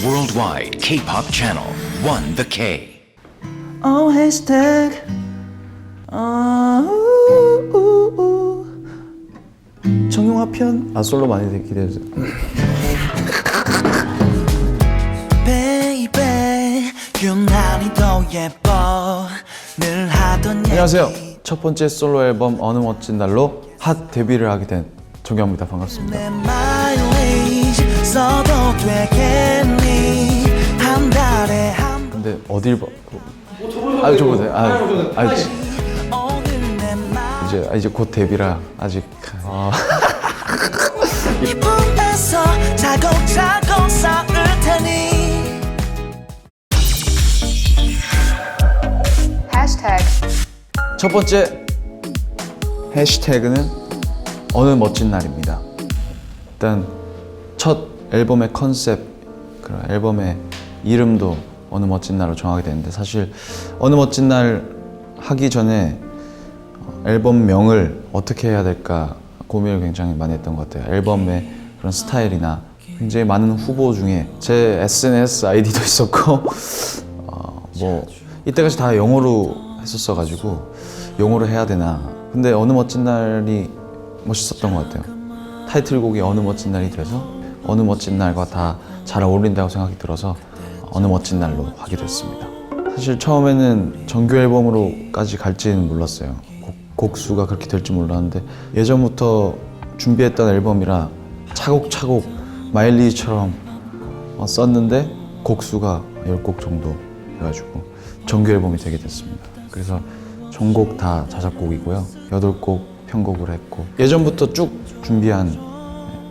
worldwide K-pop channel, One The K. Oh hashtag 정용화 편 솔로 많이 기대해주세요. Baby, 유난히 더 예뻐 늘 하던 안녕하세요. 첫 번째 솔로 앨범 어느 멋진 날로 핫 데뷔를 하게 된 정경입니다. 반갑습니다. 내 마일리지 써도 되겠니 한 달에 한 번 근데 어딜 봐? 저보세요. 오늘 내 말 이제 곧 데뷔라 아직. 기쁨에서 차곡차곡 쌓을 테니 Hashtag. 첫 번째 해시태그는 어느 멋진 날입니다. 일단 첫 앨범의 컨셉, 그런 앨범의 이름도 어느 멋진 날로 정하게 되는데, 사실 어느 멋진 날 하기 전에 앨범명을 어떻게 해야 될까 고민을 굉장히 많이 했던 것 같아요. 앨범의 그런 스타일이나 굉장히 많은 후보 중에 제 SNS 아이디도 있었고 뭐 이때까지 다 영어로 했었어가지고 영어로 해야 되나. 근데 어느 멋진 날이 멋있었던 것 같아요. 타이틀곡이 어느 멋진 날이 돼서 어느 멋진 날과 다 잘 어울린다고 생각이 들어서 어느 멋진 날로 하게 됐습니다. 사실 처음에는 정규 앨범으로까지 갈지는 몰랐어요. 곡수가 그렇게 될지 몰랐는데 예전부터 준비했던 앨범이라 차곡차곡 마일리지처럼 썼는데 곡수가 10곡 정도 해가지고 정규 앨범이 되게 됐습니다. 그래서 전곡 다 자작곡이고요. 8곡 편곡을 했고 예전부터 쭉 준비한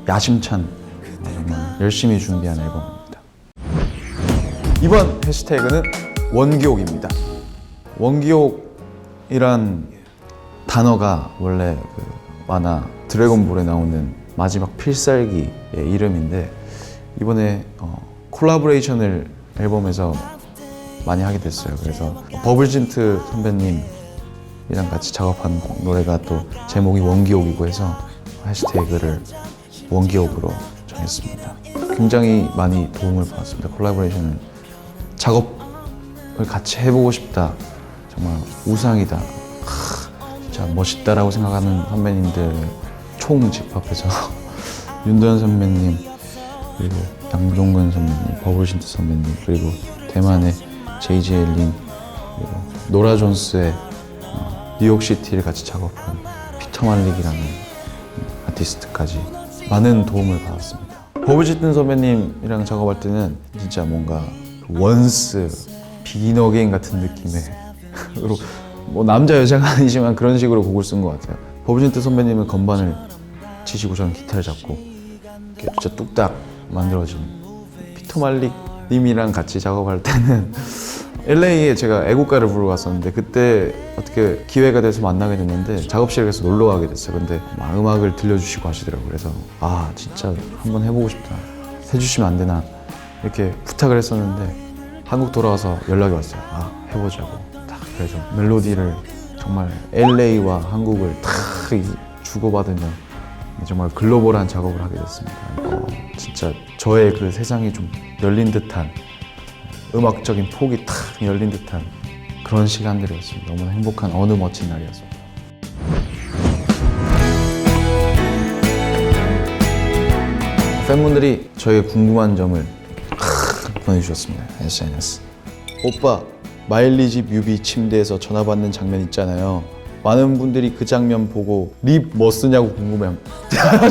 야심찬 정말 열심히 준비한 앨범입니다. 이번 해시태그는 원기옥입니다. 원기옥이란 단어가 원래 그 만화 드래곤볼에 나오는 마지막 필살기의 이름인데 이번에 콜라보레이션을 앨범에서 많이 하게 됐어요. 그래서 버블진트 선배님이랑 같이 작업한 노래가 또 제목이 원기옥이고 해서 해시태그를 원기옥으로 정했습니다. 굉장히 많이 도움을 받았습니다. 콜라보레이션은 작업을 같이 해보고 싶다. 정말 우상이다. 진짜 멋있다라고 생각하는 선배님들 총 집합해서 윤도현 선배님, 그리고 양종근 선배님, 버블신트 선배님, 그리고 대만의 JJ 린, 그리고 노라 존스의 뉴욕시티를 같이 작업한 피터 말릭이라는 아티스트까지 많은 도움을 받았습니다. 버블신트 선배님이랑 작업할 때는 진짜 뭔가 원스, 비긴 어게인 같은 느낌의 그리고 뭐 남자 여자가 아니지만 그런 식으로 곡을 쓴 것 같아요. 버블진트 선배님은 건반을 치시고 저는 기타를 잡고 진짜 뚝딱 만들어진. 피터 말릭 님이랑 같이 작업할 때는 LA에 제가 애국가를 부르러 갔었는데 그때 어떻게 기회가 돼서 만나게 됐는데 작업실에 가서 놀러 가게 됐어요. 근데 막 음악을 들려주시고 하시더라고요. 그래서 진짜 한번 해보고 싶다. 해주시면 안 되나 이렇게 부탁을 했었는데 한국 돌아와서 연락이 왔어요. 해보자고. 그래서 멜로디를 정말 LA와 한국을 탁 주고받으며 정말 글로벌한 작업을 하게 됐습니다. 진짜 저의 그 세상이 좀 열린 듯한, 음악적인 폭이 탁 열린 듯한 그런 시간들이었습니다. 너무 행복한 어느 멋진 날이었습니다. 팬분들이 저에게 궁금한 점을 보내주셨습니다. SNS. 오빠, 마일리지 뮤비 침대에서 전화 받는 장면 있잖아요. 많은 분들이 그 장면 보고 립 뭐 쓰냐고 궁금해요.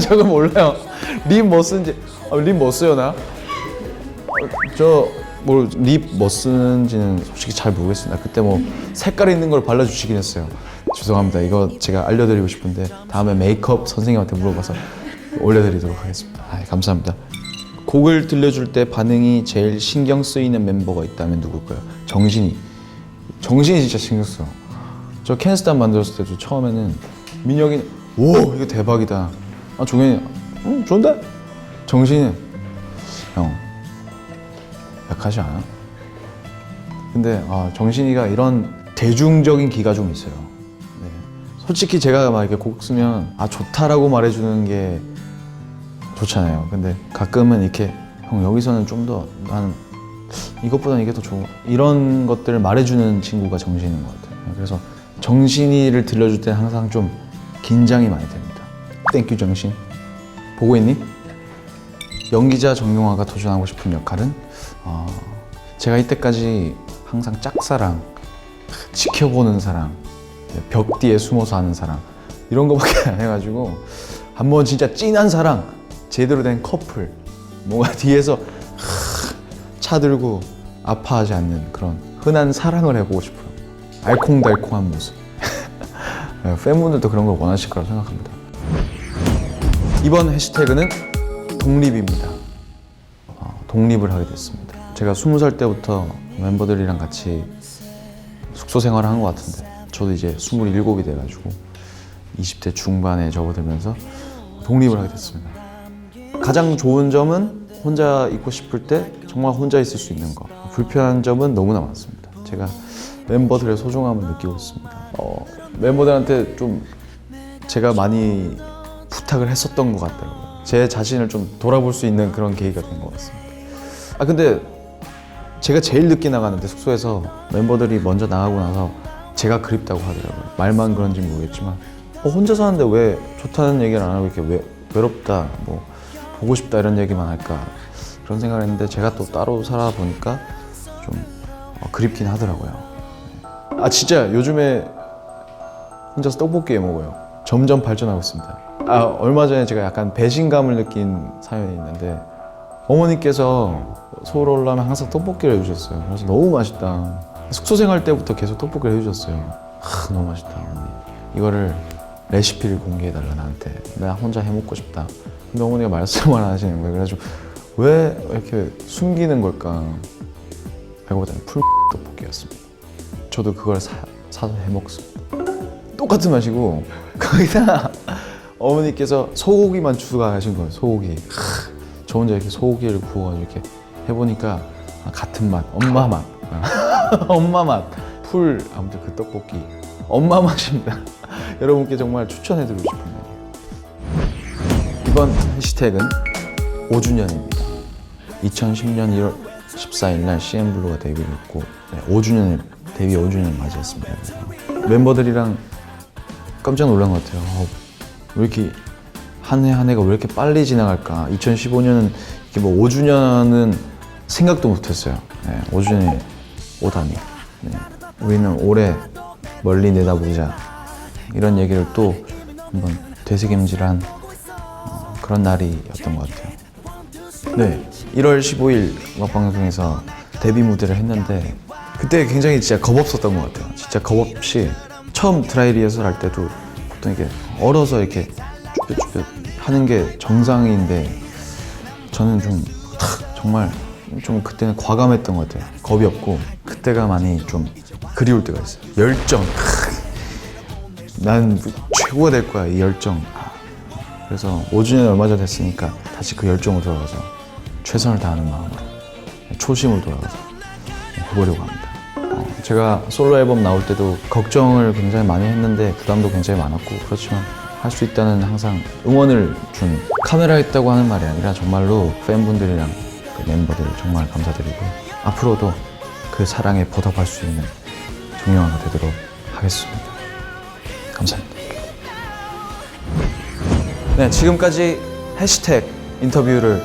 저도 몰라요. 립 뭐 쓰는지. 립 뭐 써요 나? 립 뭐 쓰는지는 솔직히 잘 모르겠습니다. 그때 뭐 색깔 있는 걸 발라주시긴 했어요. 죄송합니다. 이거 제가 알려드리고 싶은데 다음에 메이크업 선생님한테 물어봐서 올려드리도록 하겠습니다. 감사합니다. 곡을 들려줄 때 반응이 제일 신경 쓰이는 멤버가 있다면 누굴까요? 정신이 진짜 신경 써요. 저 캔스탄 만들었을 때도 처음에는 민혁이는 오 이거 대박이다. 종현이 좋은데? 정신이 형 약하지 않아? 근데 정신이가 이런 대중적인 기가 좀 있어요. 네. 솔직히 제가 막 이렇게 곡 쓰면 좋다라고 말해주는 게 좋잖아요. 근데 가끔은 이렇게 형 여기서는 좀 더 나는 이것보다는 이게 더 좋아. 이런 것들을 말해주는 친구가 정신인 것 같아요. 그래서 정신이를 들려줄 때 항상 좀 긴장이 많이 됩니다. 땡큐 정신. 보고 있니? 연기자 정용화가 도전하고 싶은 역할은 제가 이때까지 항상 짝사랑, 지켜보는 사랑, 벽 뒤에 숨어서 하는 사랑 이런 거밖에 안 해가지고 한번 진짜 찐한 사랑, 제대로 된 커플, 뭔가 뒤에서 차 들고 아파하지 않는 그런 흔한 사랑을 해보고 싶어요. 알콩달콩한 모습. 팬분들도 그런 걸 원하실 거라고 생각합니다. 이번 해시태그는 독립입니다. 독립을 하게 됐습니다. 제가 20살 때부터 멤버들이랑 같이 숙소 생활을 한 것 같은데 저도 이제 27이 돼가지고 20대 중반에 접어들면서 독립을 하게 됐습니다. 가장 좋은 점은 혼자 있고 싶을 때 정말 혼자 있을 수 있는 거. 불편한 점은 너무나 많습니다. 제가 멤버들의 소중함을 느끼고 있습니다. 멤버들한테 좀 제가 많이 부탁을 했었던 것 같더라고요. 제 자신을 좀 돌아볼 수 있는 그런 계기가 된 것 같습니다. 근데 제가 제일 늦게 나가는데 숙소에서 멤버들이 먼저 나가고 나서 제가 그립다고 하더라고요. 말만 그런지 모르겠지만 혼자 사는데 왜 좋다는 얘기를 안 하고 이렇게 왜 외롭다, 뭐 보고 싶다 이런 얘기만 할까 그런 생각을 했는데 제가 또 따로 살아보니까 좀 그립긴 하더라고요. 진짜 요즘에 혼자서 떡볶이 해 먹어요. 점점 발전하고 있습니다. 얼마 전에 제가 약간 배신감을 느낀 사연이 있는데 어머니께서 서울 올라오면 항상 떡볶이를 해주셨어요. 그래서 너무 맛있다. 숙소 생활 때부터 계속 떡볶이를 해주셨어요. 너무 맛있다 어머니. 이거를 레시피를 공개해달라 나한테. 내가 혼자 해먹고 싶다. 근데 어머니가 말씀을 안 하시는 거예요. 그래가지고 왜 이렇게 숨기는 걸까? 알고 보니 풀 떡볶이였습니다. 저도 그걸 사서 해먹습니다. 똑같은 맛이고 거기다 어머니께서 소고기만 추가하신 거예요. 소고기. 저 혼자 이렇게 소고기를 구워가지고 이렇게 해보니까 같은 맛, 엄마 맛. 엄마 맛. 아무튼 그 떡볶이 엄마 맛입니다. 여러분께 정말 추천해드리고 싶은 메뉴. 이번 해시태그는 5주년입니다. 2010년 1월 14일 날 CN블루가 데뷔를 했고 5주년을 데뷔 5주년을 맞이했습니다. 멤버들이랑 깜짝 놀란 것 같아요. 왜 이렇게 한 해 한 해가 왜 이렇게 빨리 지나갈까? 2015년은 이렇게 뭐 5주년은 생각도 못했어요. 5주년이 오다니. 우리는 올해 멀리 내다보자. 이런 얘기를 또 한번 되새김질한 그런 날이었던 것 같아요. 네, 1월 15일 음악방송에서 데뷔 무대를 했는데 그때 굉장히 진짜 겁없었던 것 같아요. 진짜 겁없이 처음 드라이 리허설 할 때도 보통 이렇게 얼어서 이렇게 쭈뼛쭈뼛 하는 게 정상인데 저는 좀 정말 좀 그때는 과감했던 것 같아요. 겁이 없고 그때가 많이 좀 그리울 때가 있어요. 열정. 난 최고가 될 거야 이 열정. 그래서 5주년 얼마 전 됐으니까 다시 그 열정으로 돌아가서 최선을 다하는 마음으로 초심으로 돌아가서 해보려고 합니다. 제가 솔로 앨범 나올 때도 걱정을 굉장히 많이 했는데 부담도 굉장히 많았고 그렇지만 할 수 있다는 항상 응원을 준 카메라 있다고 하는 말이 아니라 정말로 팬분들이랑 그 멤버들 정말 감사드리고 앞으로도 그 사랑에 보답할 수 있는 정용화가 되도록 하겠습니다. 감사합니다. 네, 지금까지 해시태그 인터뷰를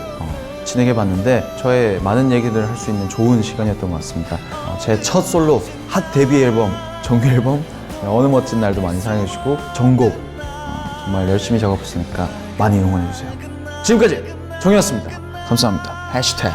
진행해봤는데 저의 많은 얘기들을 할 수 있는 좋은 시간이었던 것 같습니다. 제 첫 솔로 핫 데뷔 앨범, 정규 앨범 어느 멋진 날도 많이 사랑해주시고 전곡 정말 열심히 작업했으니까 많이 응원해주세요. 지금까지 정이었습니다. 감사합니다. 해시태그